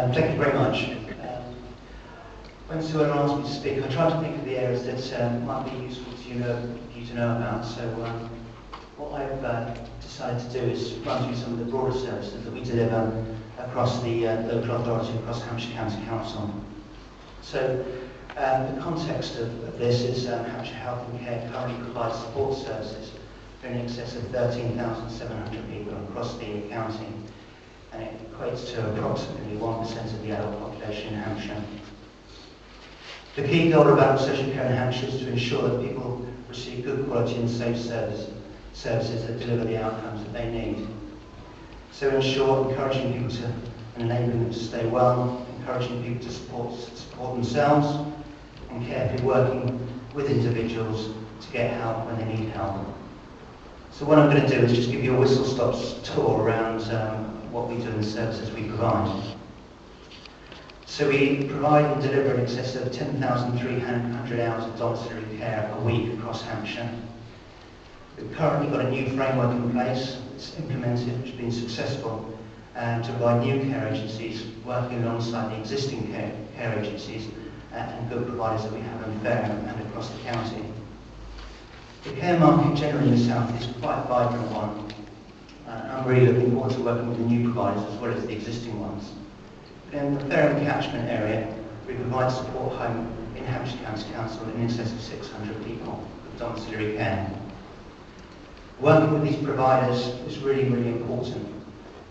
Thank you very much. When Sue Ellen asked me to speak, I tried to think of the areas that might be useful to you to know about. So what I've decided to do is run through some of the broader services that we deliver across the local authority, across Hampshire County Council. So the context of this is Hampshire Health and Care currently provides support services for in excess of 13,700 people across the county, and it equates to approximately 1% of the adult population in Hampshire. The key goal of adult social care in Hampshire is to ensure that people receive good quality and safe services that deliver the outcomes that they need. So in short, encouraging people to and enabling them to stay well, encouraging people to support themselves, and carefully working with individuals to get help when they need help. So what I'm going to do is just give you a whistle-stop tour around what we do and the services we provide. So we provide and deliver in excess of 10,300 hours of domiciliary care a week across Hampshire. We've currently got a new framework in place that's implemented, which has been successful, to provide new care agencies working alongside the existing care agencies and good providers that we have in Fairham and across the county. The care market generally in the south is quite a vibrant one. I'm really looking forward to working with the new providers as well as the existing ones. In the Fairham catchment area, we provide support home in Hampshire County Council in excess of 600 people with domiciliary care. Working with these providers is really, really important,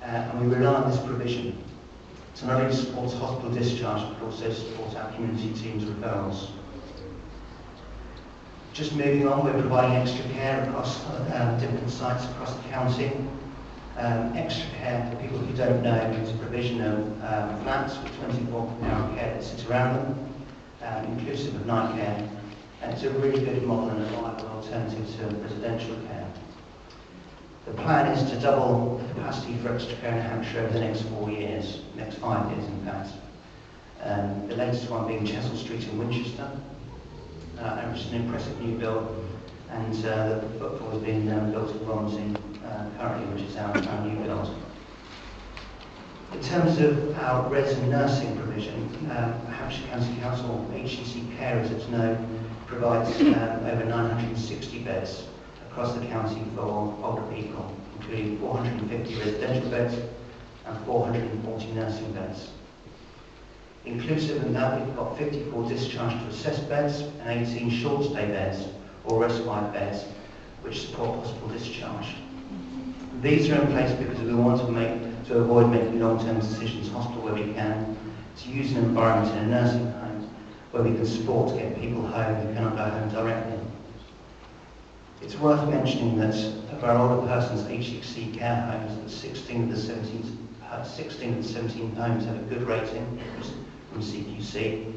and we rely on this provision to not only support hospital discharge but also support our community teams' referrals. Just moving on, we're providing extra care across different sites across the county. Extra care, for people who don't know, is provision of flats with 24-hour care that sits around them, inclusive of night care, and it's a really good model and a viable alternative to residential care. The plan is to double the capacity for extra care in Hampshire over the next 5 years in fact. The latest one being Chesel Street in Winchester, which is an impressive new build, and the football is being built at Romsey currently, which is our new build. In terms of our resident nursing provision, Hampshire County Council HCC Care, as it's known, provides over 960 beds across the county for older people, including 450 residential beds and 440 nursing beds. Inclusive in that, we've got 54 discharge to assess beds and 18 short stay beds or respite beds which support hospital discharge. These are in place because we want to avoid making long-term decisions hospital where we can, to use an environment in a nursing home where we can support to get people home who cannot go home directly. It's worth mentioning that of our older persons HCC care homes, that 16 of the 17 homes have a good rating from CQC.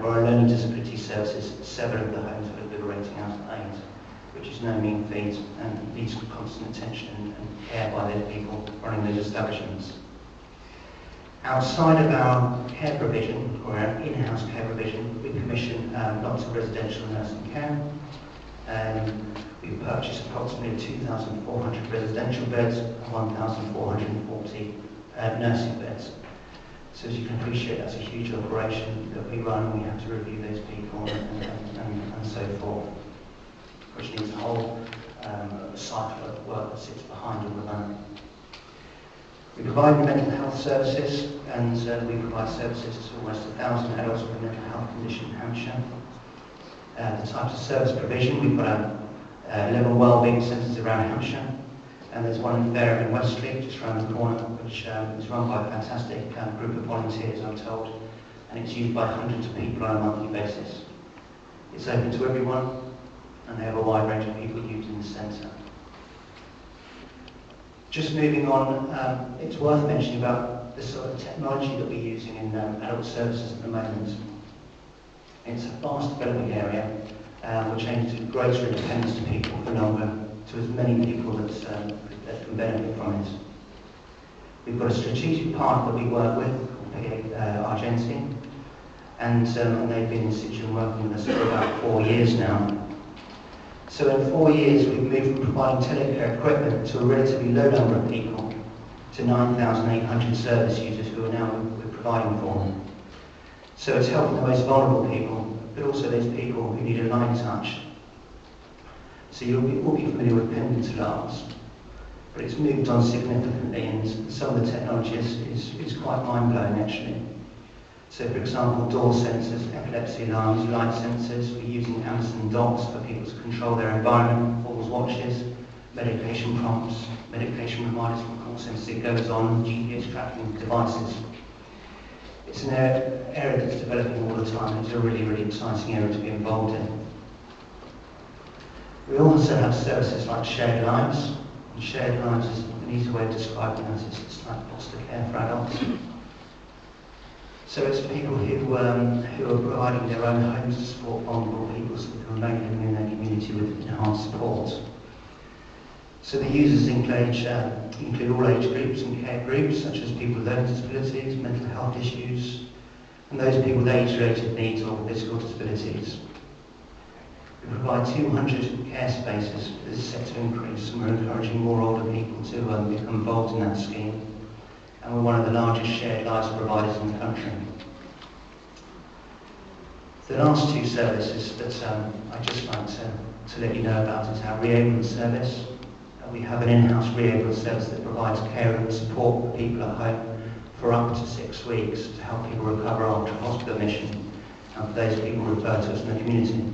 For our learning disability services, 7 of the homes have a good rating out of 8, which is no mean feat and needs constant attention and care by the people running those establishments. Outside of our care provision, or our in-house care provision, we commission lots of residential nursing care. We've purchased approximately 2,400 residential beds and 1,440 nursing beds. So as you can appreciate, that's a huge operation that we run, and we have to review those people and so forth, which needs a whole cycle of work that sits behind all of that. We provide mental health services, and we provide services to almost 1,000 adults with a mental health condition in Hampshire. The types of service provision, we've got 11 wellbeing centres around Hampshire, and there's one in Fairham in West Street, just around the corner, which is run by a fantastic group of volunteers, I'm told, and it's used by hundreds of people on a monthly basis. It's open to everyone, and they have a wide range of people using the centre. Just moving on, it's worth mentioning about the sort of technology that we're using in adult services at the moment. It's a fast developing area which aims to give greater independence to people for longer, to as many people that can benefit from it. We've got a strategic partner that we work with, called Argentine, and they've been in situ working with us for about 4 years now. So in 4 years we've moved from providing telecare equipment to a relatively low number of people to 9,800 service users who are now we're providing for. So it's helping the most vulnerable people, but also those people who need a light touch. So you'll all be familiar with pendant alarms, but it's moved on significantly, and some of the technology is quite mind-blowing actually. So for example, door sensors, epilepsy alarms, light sensors, we're using Amazon docks for people to control their environment, falls watches, medication prompts, medication reminders from call centers, it goes on, GPS tracking devices. It's an area that's developing all the time, and it's a really, really exciting area to be involved in. We also have services like shared lives, and shared lives is an easy way of describing it, it's like foster care for adults. So it's people who are providing their own homes to support vulnerable people so they can remain living in their community with enhanced support. So the users include all age groups and care groups, such as people with learning disabilities, mental health issues, and those people with age-related needs or physical disabilities. We provide 200 care spaces, this is set to increase, and we're encouraging more older people to become involved in that scheme. And we're one of the largest shared lives providers in the country. The last two services that I'd just like to let you know about is our reablement service. We have an in-house reablement service that provides care and support for people at home for up to 6 weeks to help people recover after a hospital admission, and for those people referred to us in the community.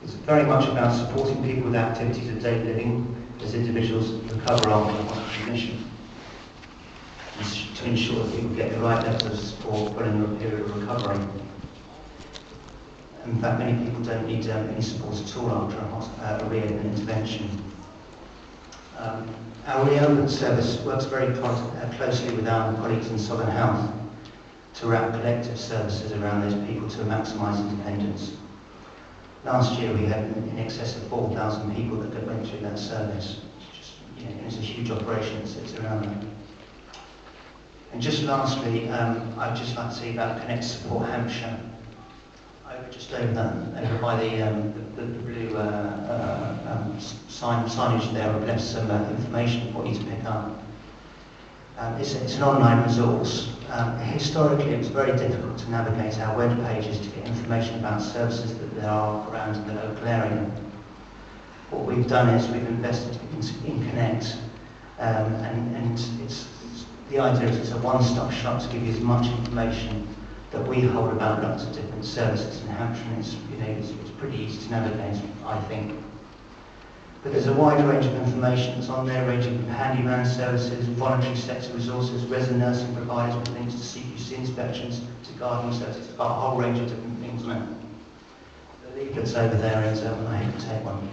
It's very much about supporting people with activities of daily living as individuals recover after a hospital admission, to ensure that people get the right level of support during a period of recovery. In fact, many people don't need any support at all after a reablement intervention. Our reablement service works very closely with our colleagues in Southern Health to wrap collective services around those people to maximise independence. Last year we had in excess of 4,000 people that went through that service. It's a huge operation that sits around that. And just lastly, I'd just like to say about Connect Support Hampshire. Just over by the blue signage there, I've left some information for you to pick up. It's an online resource. Historically, it was very difficult to navigate our web pages to get information about services that there are around in the local area. What we've done is we've invested in Connect, and the idea is it's a one-stop shop to give you as much information that we hold about lots of different services in Hampshire, and it's pretty easy to navigate, I think. But there's a wide range of information that's on there, ranging from handyman services, voluntary sector resources, resident nursing providers with links to CQC inspections, to gardening services, a whole range of different things on it. The leaflet's over there, and I hope to take one.